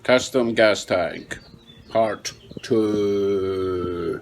Custom gas tank, part 2.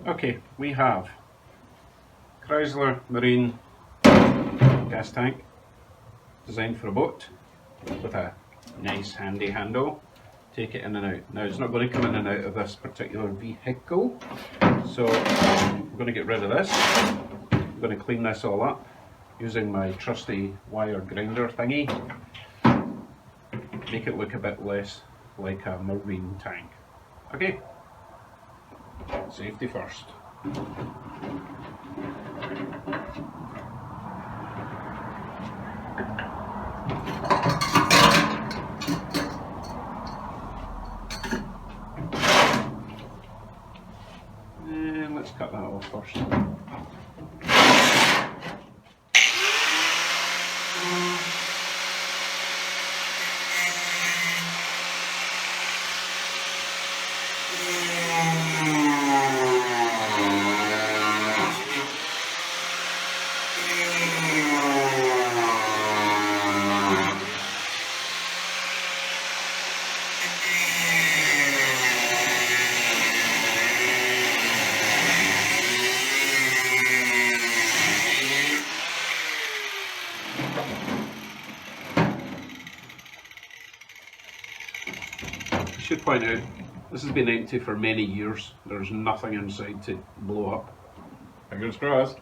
Okay, we have Chrysler Marine gas tank designed for a boat with a nice handy handle. Take it in and out. Now it's not going to come in and out of this particular vehicle, so we're going to get rid of this. I'm going to clean this all up using my trusty wire grinder thingy. Make it look a bit less like a marine tank. Okay. Safety first. And let's cut that off first. I should point out, this has been empty for many years. There's nothing inside to blow up. Fingers crossed.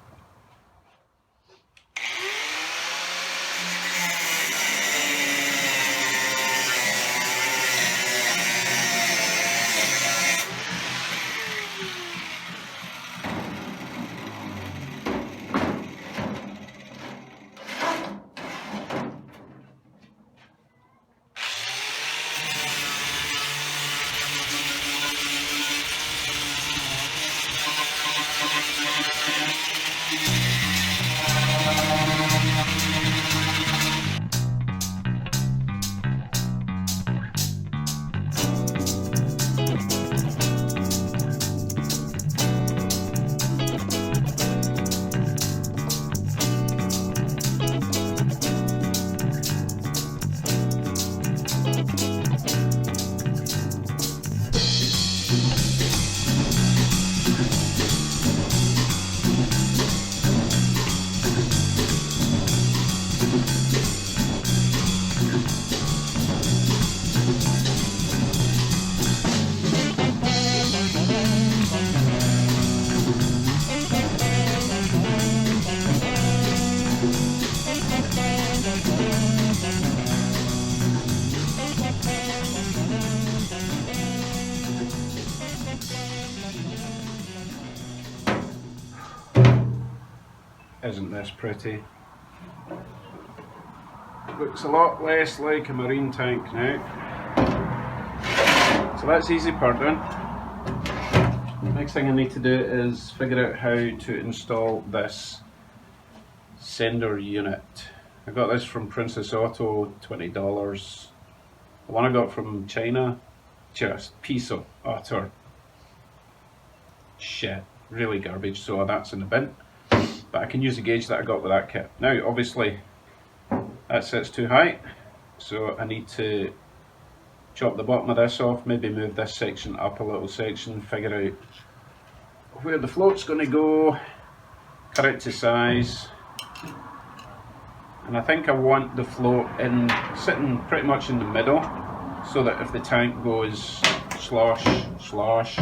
Isn't this pretty? Looks a lot less like a marine tank now. So that's the easy part done. Next thing I need to do is figure out how to install this sender unit. I got this from Princess Auto, $20. The one I got from China, just piece of utter shit, really garbage, so that's in the bin. But I can use the gauge that I got with that kit. Now obviously that sits too high, so I need to chop the bottom of this off, maybe move this section up a little section, figure out where the float's going to go, cut it to size. And I think I want the float sitting pretty much in the middle, so that if the tank goes slosh, slosh,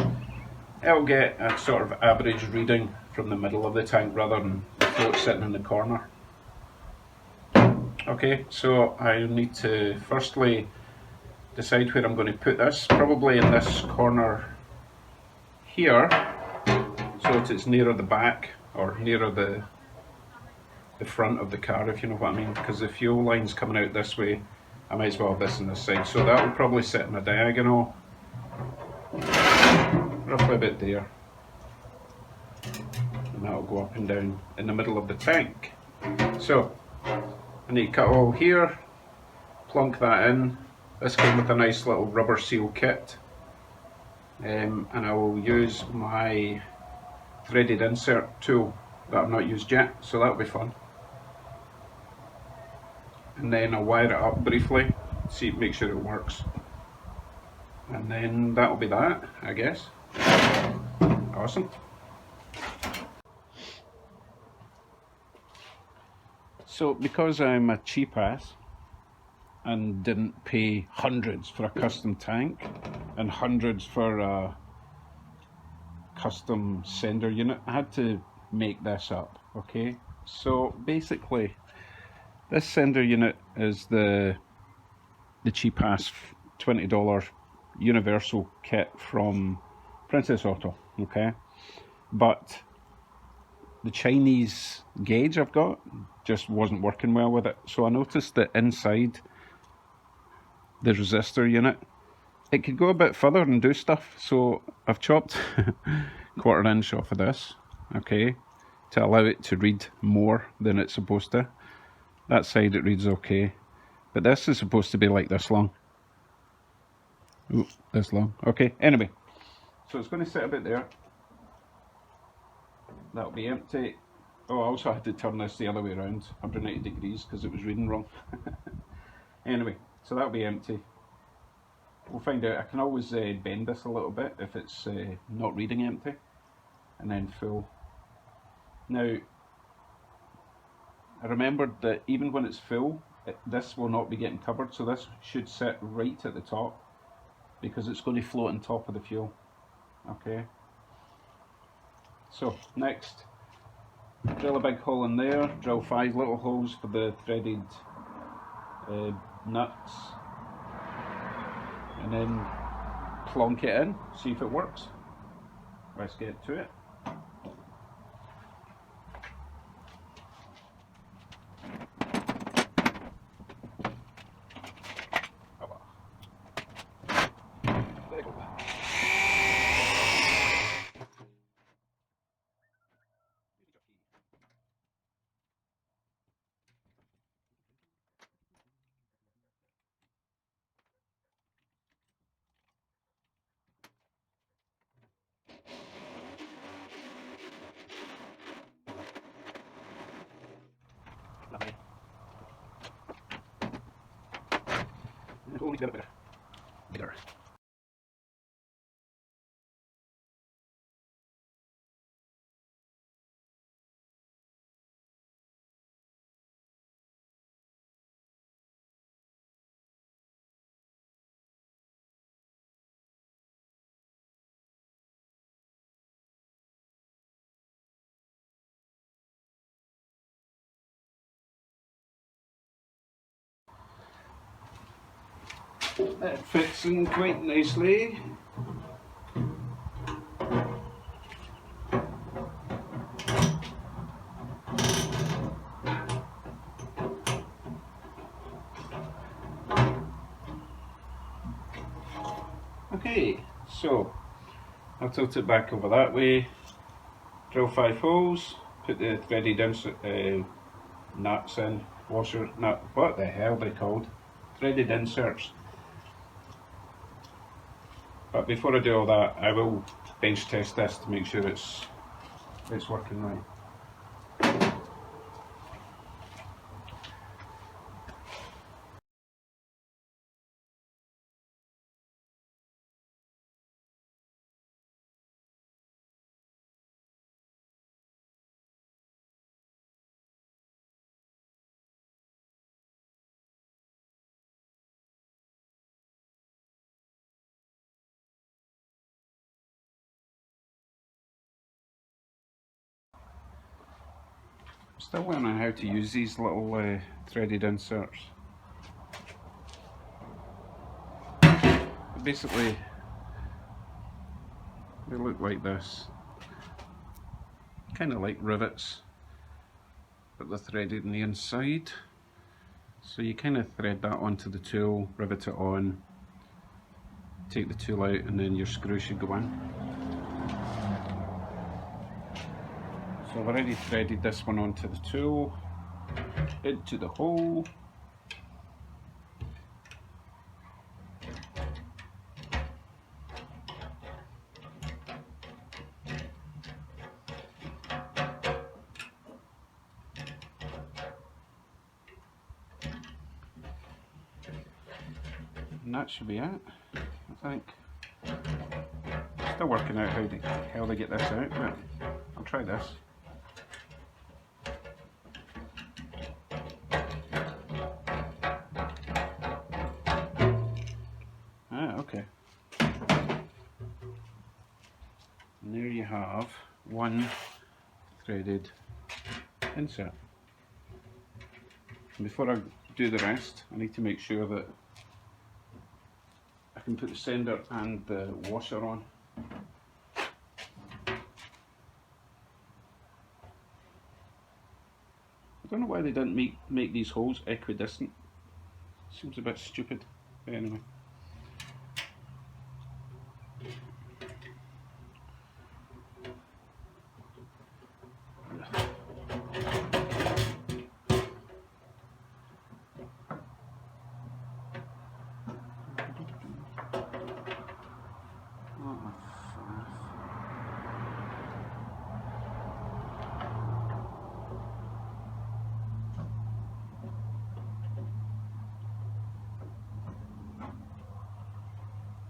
it'll get a sort of average reading from the middle of the tank rather than the float sitting in the corner. Okay, so I need to firstly decide where I'm going to put this, probably in this corner here, so that it's nearer the back or nearer the front of the car, if you know what I mean, because the fuel line's coming out this way. I might as well have this on this side, so that will probably sit in a diagonal roughly about there. And that'll go up and down in the middle of the tank. So, I need to cut a hole here, plunk that in. This came with a nice little rubber seal kit. And I will use my threaded insert tool that I've not used yet, so that'll be fun. And then I'll wire it up briefly, make sure it works. And then that'll be that, I guess. Awesome. So because I'm a cheap ass and didn't pay hundreds for a custom tank and hundreds for a custom sender unit, I had to make this up, okay? So basically, this sender unit is the cheap ass $20 universal kit from Princess Auto, okay? But the Chinese gauge I've got just wasn't working well with it. So I noticed that inside the resistor unit, it could go a bit further and do stuff. So I've chopped 1/4 inch off of this, okay, to allow it to read more than it's supposed to. That side it reads okay, but this is supposed to be like this long. Ooh, this long. Okay, anyway, so it's going to sit about there. That'll be empty. Oh, I also had to turn this the other way around, 180 degrees, because it was reading wrong. Anyway, so that'll be empty. We'll find out. I can always bend this a little bit if it's not reading empty, and then full. Now, I remembered that even when it's full, this will not be getting covered, so this should sit right at the top, because it's going to float on top of the fuel. Okay. So next, drill a big hole in there, drill 5 little holes for the threaded nuts, and then plonk it in, see if it works. Let's get to it. Only get it better. That fits in quite nicely. Okay, so I'll tilt it back over that way, drill 5 holes, put the threaded nuts in, what the hell are they called? Threaded inserts. But before I do all that, I will bench test this to make sure it's working right. Still learning how to use these little threaded inserts. Basically, they look like this, kind of like rivets, but they're threaded on the inside. So you kind of thread that onto the tool, rivet it on, take the tool out, and then your screw should go in. So I've already threaded this one onto the tool, into the hole. And that should be it, I think. Still working out how the hell they get this out, but I'll try this. Okay. And there you have one threaded insert. And before I do the rest, I need to make sure that I can put the sender and the washer on. I don't know why they didn't make these holes equidistant. Seems a bit stupid, but anyway.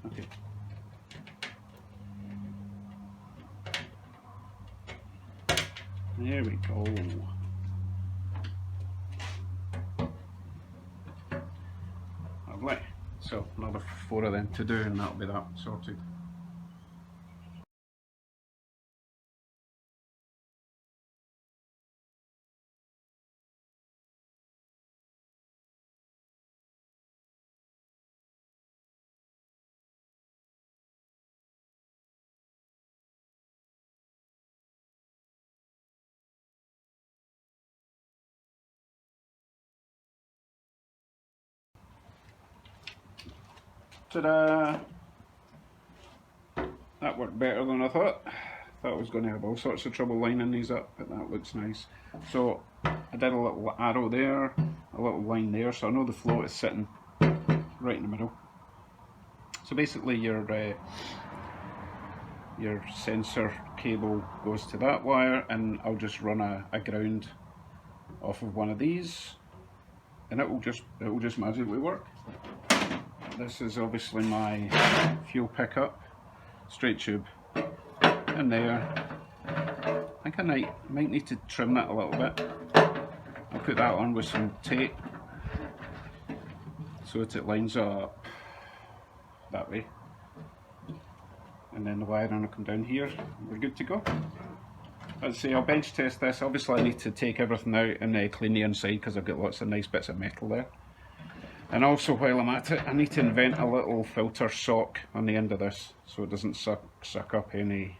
Okay. There we go. Lovely. So another 4 of them to do and that'll be that sorted. Ta-da! That worked better than I thought. Thought I was going to have all sorts of trouble lining these up, but that looks nice. So I did a little arrow there, a little line there, so I know the float is sitting right in the middle. So basically your sensor cable goes to that wire, and I'll just run a ground off of one of these, and it will just magically work. This is obviously my fuel pickup, straight tube in there. I think I might need to trim that a little bit. I'll put that on with some tape so that it lines up that way. And then the wiring will come down here. We're good to go. Let's see, I'll bench test this. Obviously I need to take everything out and clean the inside because I've got lots of nice bits of metal there. And also while I'm at it, I need to invent a little filter sock on the end of this so it doesn't suck up anything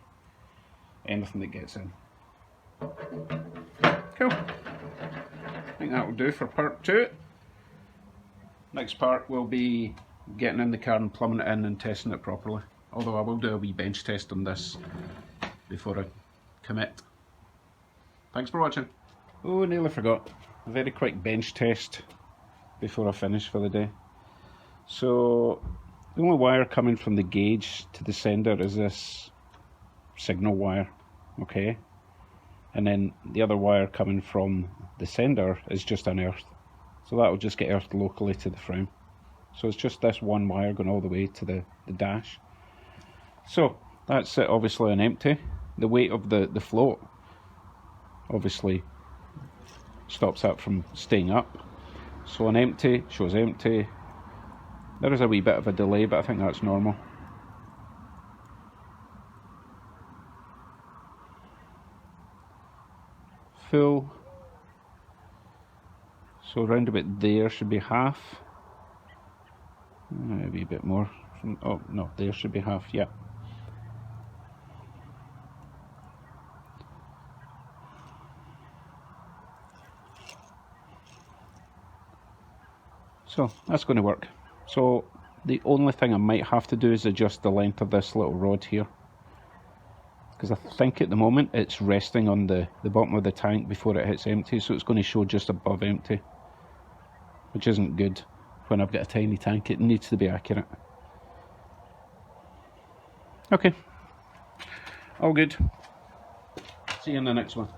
that gets in. Cool. I think that will do for part 2. Next part will be getting in the car and plumbing it in and testing it properly. Although I will do a wee bench test on this before I commit. Thanks for watching. Oh, nearly forgot. A very quick bench test before I finish for the day. So the only wire coming from the gauge to the sender is this signal wire, okay? And then the other wire coming from the sender is just unearthed. So that will just get earthed locally to the frame. So it's just this one wire going all the way to the dash. So that's it, obviously on empty. The weight of the float obviously stops that from staying up. So on empty, shows empty. There is a wee bit of a delay, but I think that's normal. Full. So around about there should be half. Maybe a bit more. Oh no, there should be half, yeah. So that's going to work. So the only thing I might have to do is adjust the length of this little rod here. because I think at the moment it's resting on the bottom of the tank before it hits empty, so it's going to show just above empty, which isn't good. When I've got a tiny tank, it needs to be accurate. Okay, all good. See you in the next one.